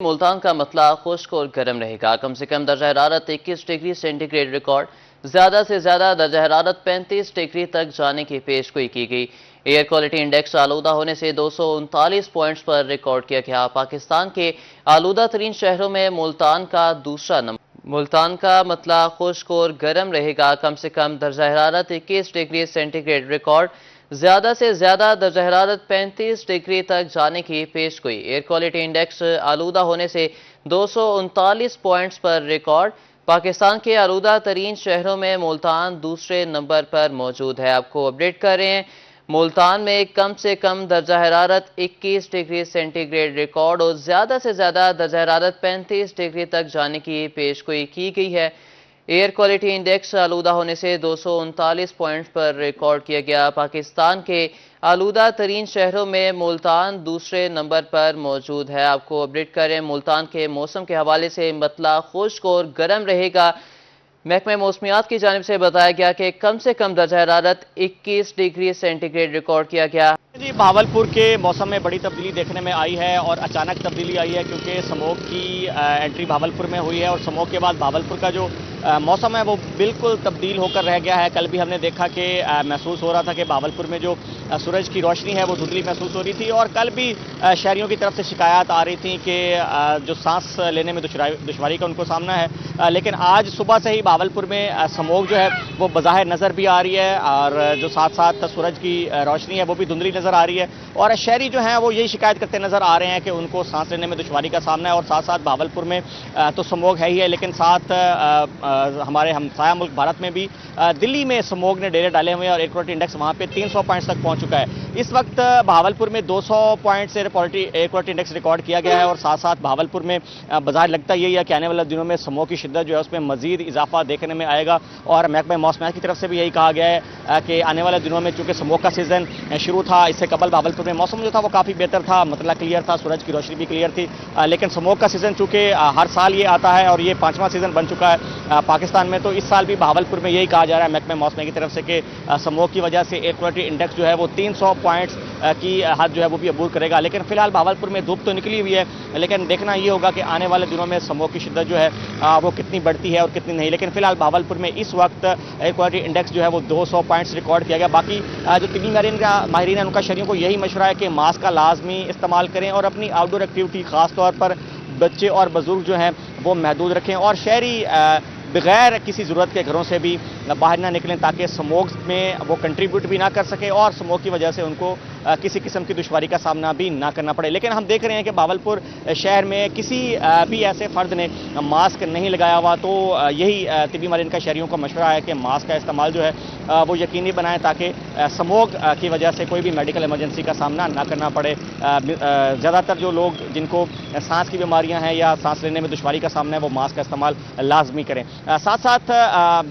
ملتان کا مطلع خشک اور گرم رہے گا۔ کم سے کم درجہ حرارت 21 ڈگری سینٹی گریڈ ریکارڈ، زیادہ سے زیادہ درجہ حرارت 35 ڈگری تک جانے کی پیشگوئی کی گئی۔ ایئر کوالٹی انڈیکس آلودہ ہونے سے 239 پوائنٹس پر ریکارڈ کیا گیا۔ پاکستان کے آلودہ ترین شہروں میں ملتان کا دوسرا نمبر۔ ملتان کا مطلع خشک اور گرم رہے گا۔ کم سے کم درجہ حرارت 21 ڈگری سینٹی گریڈ ریکارڈ، زیادہ سے زیادہ درجہ حرارت 35 ڈگری تک جانے کی پیشگوئی۔ ایئر کوالٹی انڈیکس آلودہ ہونے سے 239 پوائنٹس پر ریکارڈ۔ پاکستان کے آلودہ ترین شہروں میں ملتان دوسرے نمبر پر موجود ہے۔ آپ کو اپڈیٹ کر رہے ہیں، ملتان میں کم سے کم درجہ حرارت 21 ڈگری سینٹی گریڈ ریکارڈ اور زیادہ سے زیادہ درجہ حرارت 35 ڈگری تک جانے کی پیشگوئی کی گئی ہے۔ ایئر کوالٹی انڈیکس آلودہ ہونے سے 239 پوائنٹس پر ریکارڈ کیا گیا۔ پاکستان کے آلودہ ترین شہروں میں ملتان دوسرے نمبر پر موجود ہے۔ آپ کو اپڈیٹ کریں، ملتان کے موسم کے حوالے سے مطلع خشک اور گرم رہے گا۔ محکمہ موسمیات کی جانب سے بتایا گیا کہ کم سے کم درجہ حرارت 21 ڈگری سینٹی گریڈ ریکارڈ کیا گیا۔ جی، بہاولپور کے موسم میں بڑی تبدیلی دیکھنے میں آئی ہے اور اچانک تبدیلی آئی ہے کیونکہ سموگ کی انٹری بہاولپور میں ہوئی ہے اور سموگ کے بعد بہاولپور کا جو موسم ہے وہ بالکل تبدیل ہو کر رہ گیا ہے۔ کل بھی ہم نے دیکھا کہ محسوس ہو رہا تھا کہ بہاولپور میں جو سورج کی روشنی ہے وہ دھندلی محسوس ہو رہی تھی اور کل بھی شہریوں کی طرف سے شکایات آ رہی تھیں کہ جو سانس لینے میں دشواری کا ان کو سامنا ہے، لیکن آج صبح سے ہی بہاولپور میں سموگ جو ہے وہ بظاہر نظر بھی آ رہی ہے اور جو ساتھ ساتھ سورج کی روشنی ہے وہ بھی دھندلی نظر آ رہی ہے اور شہری جو ہیں وہ یہی شکایت کرتے نظر آ رہے ہیں کہ ان کو سانس لینے میں دشواری کا سامنا ہے اور ساتھ ساتھ بہاولپور میں تو سموگ ہے ہی ہے، لیکن ساتھ ہمارے ہمسایہ ملک بھارت میں بھی دلی میں سموگ نے ڈیرے ڈالے ہوئے ہیں اور ایئر کوالٹی انڈیکس وہاں پہ 300 پوائنٹس تک پہنچ چکا ہے۔ اس وقت بہاولپور میں 200 پوائنٹ سے ایئر کوالٹی انڈیکس ریکارڈ کیا گیا ہے اور ساتھ ساتھ بہاولپور میں بظاہر لگتا یہی ہے کہ آنے والے دنوں میں سموگ کی شدت جو ہے اس میں مزید اضافہ دیکھنے میں آئے گا اور محکمہ موسمیات کی طرف سے بھی یہی کہا گیا ہے کہ آنے والے دنوں میں چونکہ سموگ کا سیزن شروع تھا، اس سے قبل بہاولپور میں موسم جو تھا وہ کافی بہتر تھا، مطلع کلیئر تھا، سورج کی روشنی بھی کلیئر تھی، لیکن سموگ کا سیزن چونکہ ہر سال یہ آتا ہے اور یہ 5واں سیزن بن چکا ہے پاکستان میں، تو اس سال بھی بہاولپور میں یہی کہا جا رہا ہے محکمہ موسمیات کی طرف سے کہ سموگ کی وجہ سے ایئر کوالٹی انڈیکس جو ہے وہ 300 پوائنٹس کی حد جو ہے وہ بھی عبور کرے گا۔ لیکن فی الحال بہاولپور میں دھوپ تو نکلی ہوئی ہے، لیکن دیکھنا یہ ہوگا کہ آنے والے دنوں میں سموگ کی شدت جو ہے وہ کتنی بڑھتی ہے اور کتنی نہیں، لیکن فی الحال بہاولپور میں اس وقت ایئر کوالٹی انڈیکس جو ہے وہ 200 پوائنٹس ریکارڈ کیا گیا۔ باقی جو طبی ماہرین ہیں ان کا شہریوں کو یہی مشورہ ہے کہ ماسک کا لازمی استعمال کریں اور اپنی آؤٹ ڈور ایکٹیویٹی خاص طور پر بچے اور بزرگ جو ہیں وہ محدود رکھیں اور شہری بغیر کسی ضرورت کے گھروں سے بھی باہر نہ نکلیں تاکہ سموگ میں وہ کنٹریبیوٹ بھی نہ کر سکیں اور سموگ کی وجہ سے ان کو کسی قسم کی دشواری کا سامنا بھی نہ کرنا پڑے۔ لیکن ہم دیکھ رہے ہیں کہ بہاولپور شہر میں کسی بھی ایسے فرد نے ماسک نہیں لگایا ہوا، تو یہی طبی ماہرین کا شہریوں کو مشورہ ہے کہ ماسک کا استعمال جو ہے وہ یقینی بنائیں تاکہ سموگ کی وجہ سے کوئی بھی میڈیکل ایمرجنسی کا سامنا نہ کرنا پڑے۔ زیادہ تر جو لوگ جن کو سانس کی بیماریاں ہیں یا سانس لینے میں دشواری کا سامنا ہے وہ ماسک کا استعمال لازمی کریں۔ ساتھ ساتھ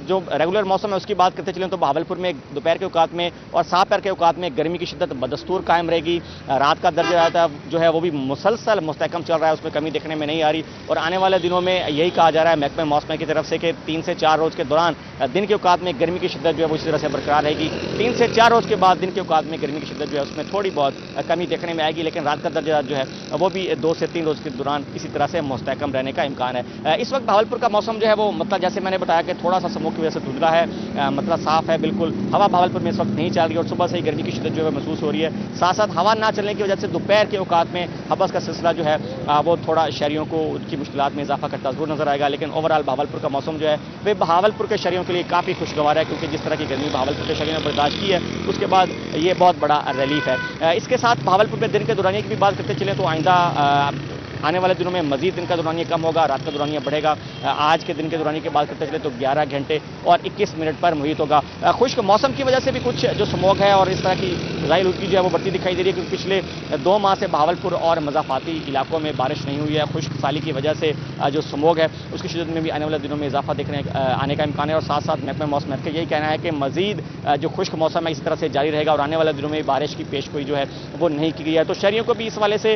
جو ریگولر موسم ہے اس کی بات کرتے چلیں تو بہاولپور میں دوپہر کے اوقات میں اور صاف پہر کے اوقات میں گرمی کی شدت بدستور قائم رہے گی۔ رات کا درجہ جو ہے وہ بھی مسلسل مستحکم چل رہا ہے، اس میں کمی دیکھنے میں نہیں آ رہی اور آنے والے دنوں میں یہی کہا جا رہا ہے محکمہ موسمیات کی طرف سے کہ 3 سے 4 روز کے دوران دن کے اوقات میں گرمی کی شدت جو ہے وہ اسی طرح سے برقرار رہے گی۔ 3 سے 4 روز کے بعد دن کے اوقات میں گرمی کی شدت جو ہے اس میں تھوڑی بہت کمی دیکھنے میں آئے گی، لیکن رات کا درجہ جو ہے وہ بھی 2 سے 3 روز کے دوران اسی طرح سے مستحکم رہنے کا امکان ہے۔ اس وقت بہاولپور کا موسم جو ہے وہ مطلب جیسے میں نے بتایا کہ تھوڑا سا سموگ کی وجہ سے دھندلا ہے، مطلب صاف ہے بالکل، ہوا بہاولپور میں اس وقت نہیں چل رہی اور صبح سے ہی گرمی کی شدت جو ہے محسوس ہو رہی ہے۔ ساتھ ساتھ ہوا نہ چلنے کی وجہ سے دوپہر کے اوقات میں حبس کا سلسلہ جو ہے وہ تھوڑا شہریوں کو ان کی مشکلات میں اضافہ کرتا ضرور نظر آئے گا، لیکن اوورآل بہاولپور کا موسم جو ہے وہ بہاولپور کے شہریوں کے لیے کافی خوشگوار ہے کیونکہ جس طرح کی گرمی بہاولپور کے شہریوں نے برداشت کی ہے اس کے بعد یہ بہت بڑا ریلیف ہے۔ اس کے ساتھ بہاولپور میں دن کے دورانیے کی بھی بات کرتے چلیں تو آئندہ آنے والے دنوں میں مزید دن کا دورانیہ کم ہوگا، رات کا دورانیہ بڑھے گا۔ آج کے دن کے دورانیے کی بات کرتے چلے تو 11 گھنٹے اور 21 منٹ پر محیط ہوگا۔ خشک موسم کی وجہ سے بھی کچھ جو سموگ ہے اور اس طرح کی ظاہر آلودگی جو ہے وہ بڑھتی دکھائی دے رہی ہے کیونکہ پچھلے 2 ماہ سے بہاولپور اور مضافاتی علاقوں میں بارش نہیں ہوئی ہے۔ خشک سالی کی وجہ سے جو سموگ ہے اس کی شدت میں بھی آنے والے دنوں میں اضافہ آنے کا امکان ہے اور ساتھ ساتھ محکمہ موسمیات کا یہی کہنا ہے کہ مزید جو خشک موسم ہے اس طرح سے جاری رہے گا اور آنے والے دنوں میں بارش کی پیشگوئی جو ہے وہ نہیں کی گئی ہے، تو شہریوں کو بھی اس والے سے